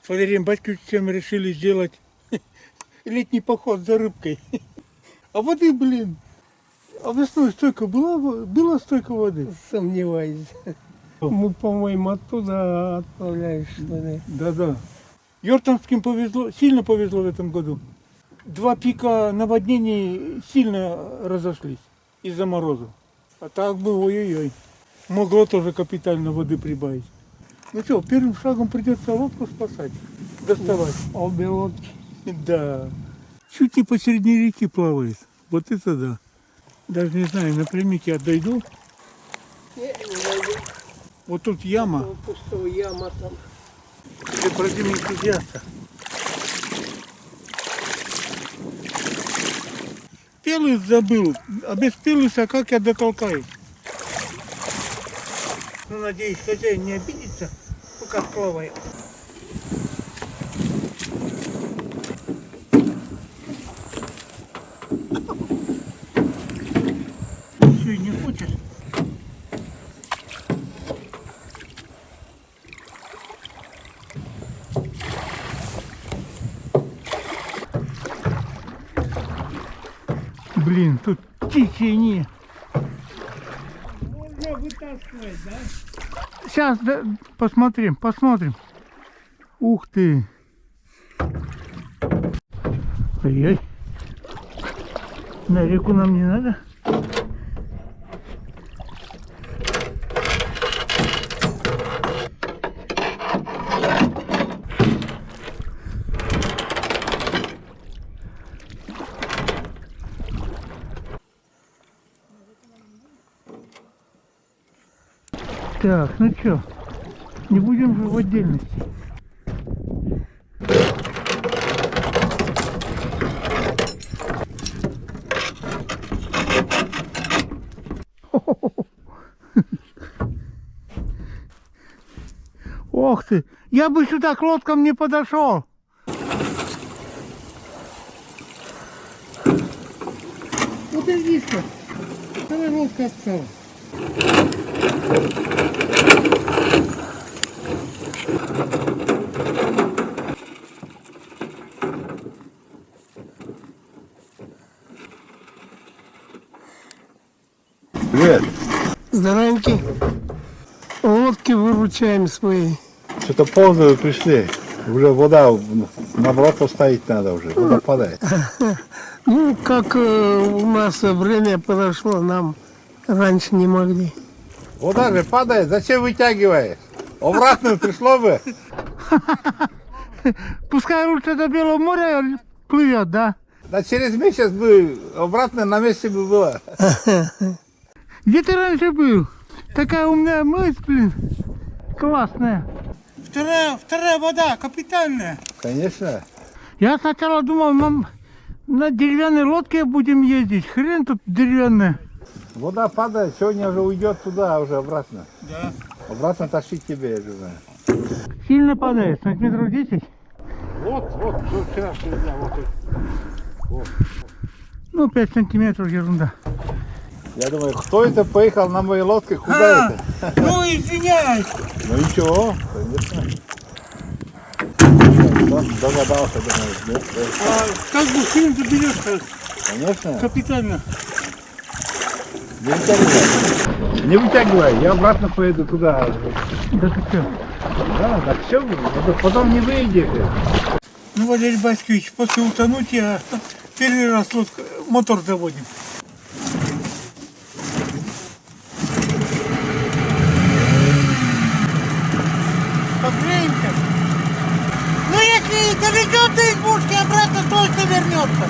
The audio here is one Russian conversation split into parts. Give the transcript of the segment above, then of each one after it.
С Валерием Батьковичем решили сделать летний поход за рыбкой. А воды, блин. А весной столько была столько воды? Сомневаюсь. Мы, по-моему, оттуда отправляешь, что ли. Да. Йортанским повезло, сильно повезло в этом году. 2 пика наводнений сильно разошлись из-за мороза. А так бы, ой-ой-ой. Могло тоже капитально воды прибавить. Ну что, первым шагом придется лодку спасать, доставать. Обе лодки. Да. Чуть не посередине реки плавает. Вот это да. Даже не знаю, напрямик я дойду. Не дойду. Вот тут яма. Пустого яма там. Для бродильни энтузиаста. Пелыс забыл. А без пелыса как я дотолкаюсь? Ну, надеюсь, хозяин не обидится, пока плавает. Все, не хочешь? Блин, тут течение. Можно вытаскивать, да? Сейчас да, посмотрим. Ух ты. Ой-ой. На реку нам не надо. Так, ну что, не будем же в отдельности. Ох ты, я бы сюда к лодкам не подошел. Вот и видишь-ка, давай лодка отстала. Привет. Здоровеньки. Лодки выручаем свои. Что-то поздно вы пришли. Уже вода, наоборот, поставить надо уже. Вода падает. Ну, как у нас время подошло, нам раньше не могли. Вода же падает, зачем вытягиваешь? Обратно пришло бы. Пускай лучше до Белого моря плывет, да? Да через месяц бы обратно на месте бы было. Где ты раньше был? Такая умная мысль, блин. Классная. Вторая вода, капитальная. Конечно. Я сначала думал, нам на деревянной лодке будем ездить. Хрен тут деревянная. Вода падает, сегодня уже уйдет туда, уже обратно. Да. Обратно тащить тебе, я знаю. Сильно падает, сантиметров 10. Вот, вчерашний дня, вот тут. Вот. Ну, 5 сантиметров, ерунда. Я думаю, кто это поехал на моей лодке, куда это? Ну, извиняюсь. Ну ничего, конечно. Догадался, думаю, нет? А как бы хрен ты берешь, Конечно. капитально. Не вытягивай. Не вытягивай, я обратно поеду туда. Да ты что? Да, так все, потом не выйдешь. Ну, Валерий Батькович, после утонутия первый раз мотор заводим. Погреемся. Ну, если доведет до избушки обратно, точно вернется.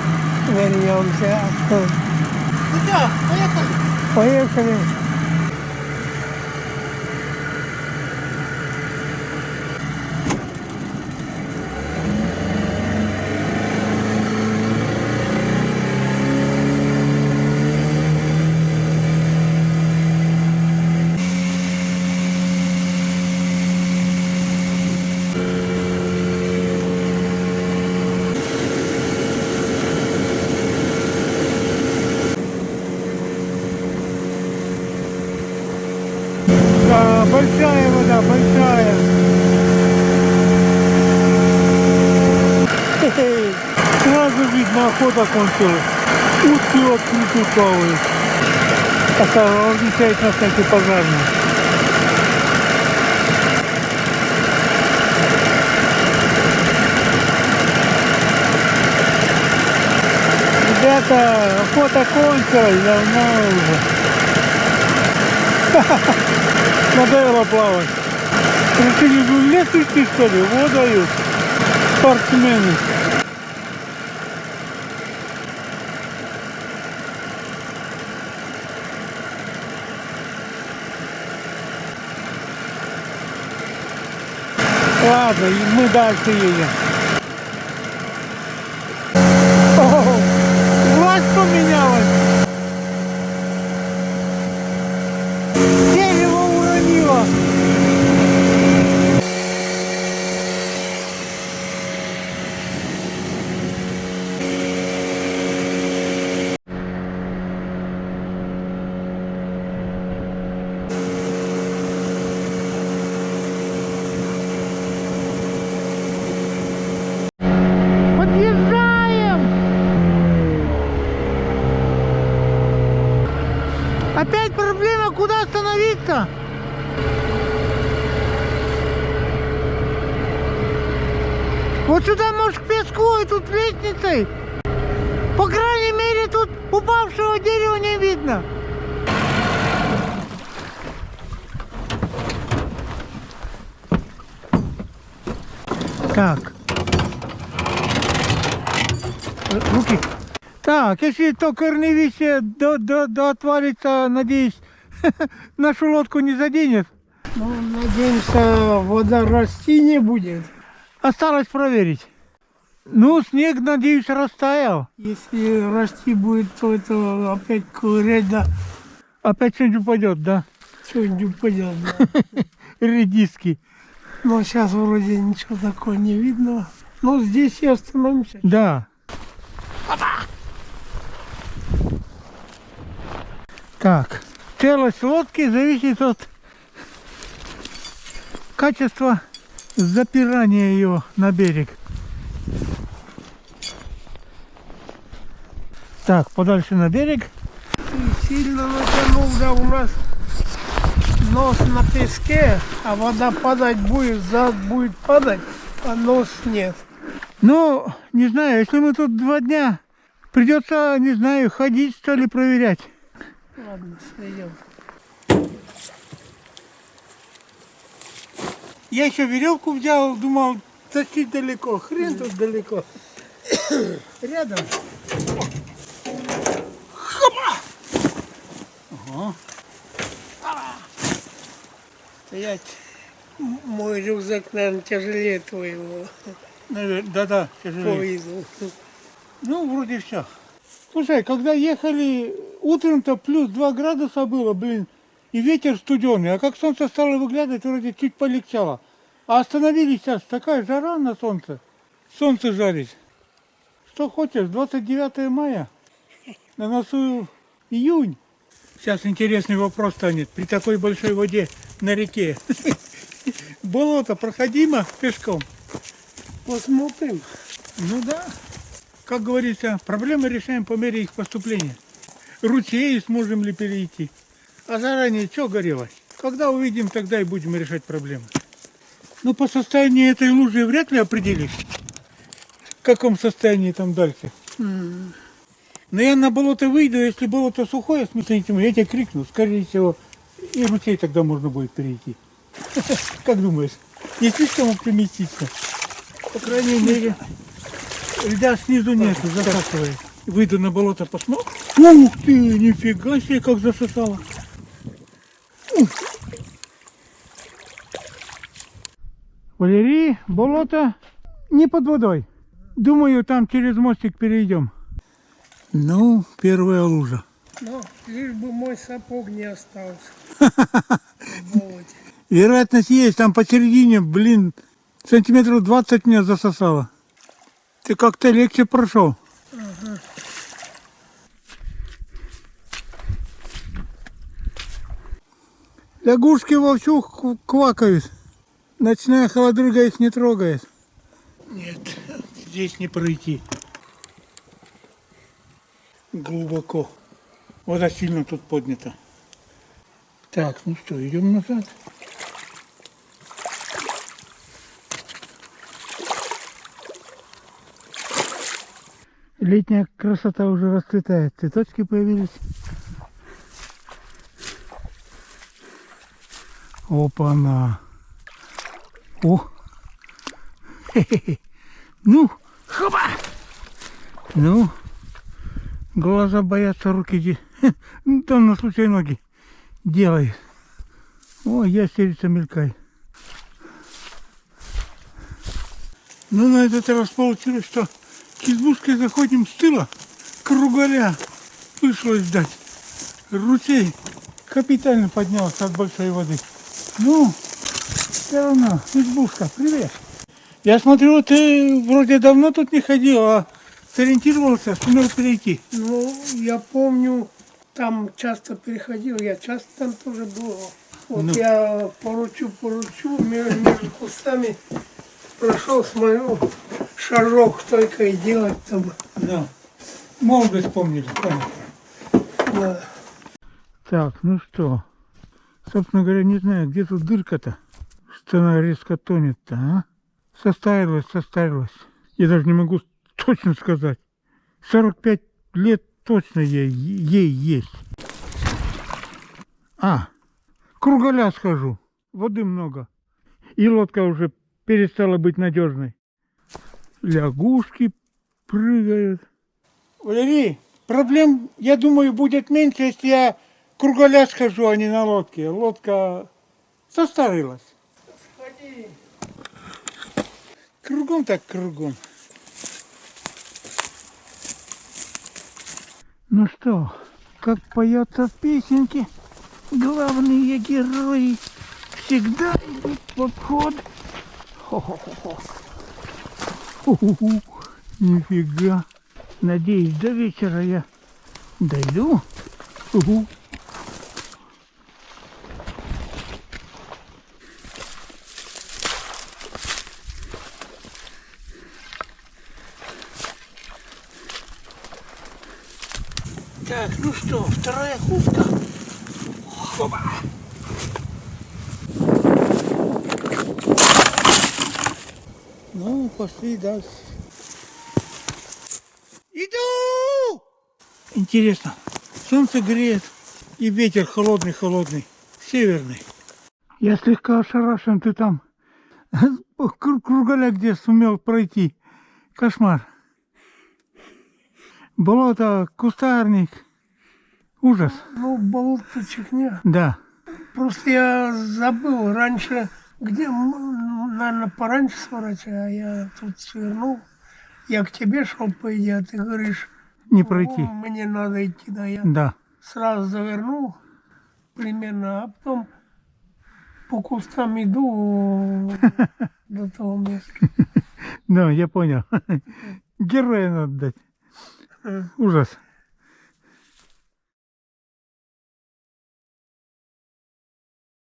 Вернемся. Ну что, поехали? Поехали. Да, большая вода, большая. Сразу видно, охота кончилась. Утки в открытую плавают. Осторожничает на всякий пожарный. Ребята, охота кончилась давно уже. Надоело плавать. Решили в лес идти, что ли? Вот дают. Спортсмены. Ладно, и мы дальше едем. О, власть поменялась. Дерево уронило. Подъезжаем! Опять проблема, куда остановиться? Вот сюда, может, к песку, и тут лестницей. По крайней мере, тут упавшего дерева не видно. Так. Руки. Так, если то корневище отвалится, надеюсь, нашу лодку не заденет. Ну, надеемся, вода расти не будет. Осталось проверить. Ну, снег, надеюсь, растаял. Если расти будет, то это опять ковырять, да, Опять что-нибудь упадет, да? что-нибудь упадет, да. Редиски. Но сейчас вроде ничего такого не видно. Ну, здесь и остановимся. Да. Так, целость лодки зависит от качества запирания ее на берег. Так, подальше на берег. И сильно натянул, да, у нас нос на песке, а вода падать будет, зад будет падать, а нос нет. Ну, не знаю, если мы тут 2 дня, придется, не знаю, ходить, что ли, проверять. Ладно, сойдем. Я еще веревку взял, думал, тащить далеко. Хрен тут далеко. Рядом. Ага. Стоять. Мой рюкзак, наверное, тяжелее твоего. Да-да, По тяжелее. виду. Ну, вроде все. Слушай, когда ехали, утром-то плюс 2 градуса было, блин, и ветер студеный. А как солнце стало выглядывать, вроде чуть полегчало. А остановились сейчас, такая жара на солнце. Солнце жарит. Что хочешь, 29 мая, на носу июнь. Сейчас интересный вопрос станет. При такой большой воде на реке. Болото проходимо пешком? Посмотрим. Ну да. Как говорится, проблемы решаем по мере их поступления. Ручей сможем ли перейти. А заранее что горевать? Когда увидим, тогда и будем решать проблемы. Ну, по состоянию этой лужи вряд ли определишь, в каком состоянии там дальше. Но я на болото выйду, если болото сухое, в смысле, я тебе крикну, скорее всего, и ручей тогда можно будет перейти. Как думаешь, не слишком оптимистично? По крайней мере, льда снизу нету, засасывает. Выйду на болото, посмотрю. Ух ты, нифига себе, как засосало. Валерий, болото не под водой. Думаю, там через мостик перейдем. Ну, первая лужа. Ну, лишь бы мой сапог не остался. В болоте. Вероятность есть, там посередине, блин, сантиметров 20 меня засосало. Ты как-то легче прошел. Лягушки вовсю квакают. Ночная холодрыга их не трогает. Нет, Здесь не пройти. Глубоко. Вода сильно тут поднята. Так, ну что, идем назад. Летняя красота уже расцветает. Цветочки появились. Опа-на. О! Хе-хе-хе. Ну, хоба! Ну, глаза боятся, руки там на случай ноги делает. О, ястерица мелькает. Ну, на этот раз получилось, что к избушке заходим с тыла, кругаля пришлось дать. Ручей капитально поднялся от большой воды. Ну, все равно, избушка, привет. Я смотрю, ты вроде давно тут не ходил, а сориентировался, сумел перейти. Ну, я помню, там часто переходил, я часто там тоже был. Вот Ну. я поручу, между кустами прошел, смотрю, шажок только и делать там. Да. Молодость помнили, понял. Да. Так, ну что, собственно говоря, не знаю, где тут дырка-то, что она резко тонет-то, а? Состарилась. Я даже не могу точно сказать. 45 лет точно ей есть. А, кругаля схожу, воды много. И лодка уже перестала быть надежной. Лягушки прыгают. Валерий, проблем, я думаю, будет меньше, если я кругаля схожу, а не на лодке. Лодка состарилась. Сходи. Кругом так кругом. Ну что, как поется в песенке, главные герои всегда идут в обход. Хо-хо-хо-хо. Ху-ху-ху. Нифига. Надеюсь, до вечера я дойду. Угу. Так, ну что, вторая хутка. Хоба. Ну, пошли дальше. Иду! Интересно, солнце греет и ветер холодный, северный. Я слегка ошарашен, ты там кругаля где сумел пройти. Кошмар. Болото, кустарник. Ужас. Ну, болото чихня. Да. Просто я забыл раньше, где, наверное, пораньше сворачивать, а я тут свернул. Я к тебе шел, по идее, а ты говоришь, Не пройти. мне надо идти, да, я Да. сразу завернул примерно, а потом по кустам иду до того места. Да, я понял. Героя надо дать. Ужас.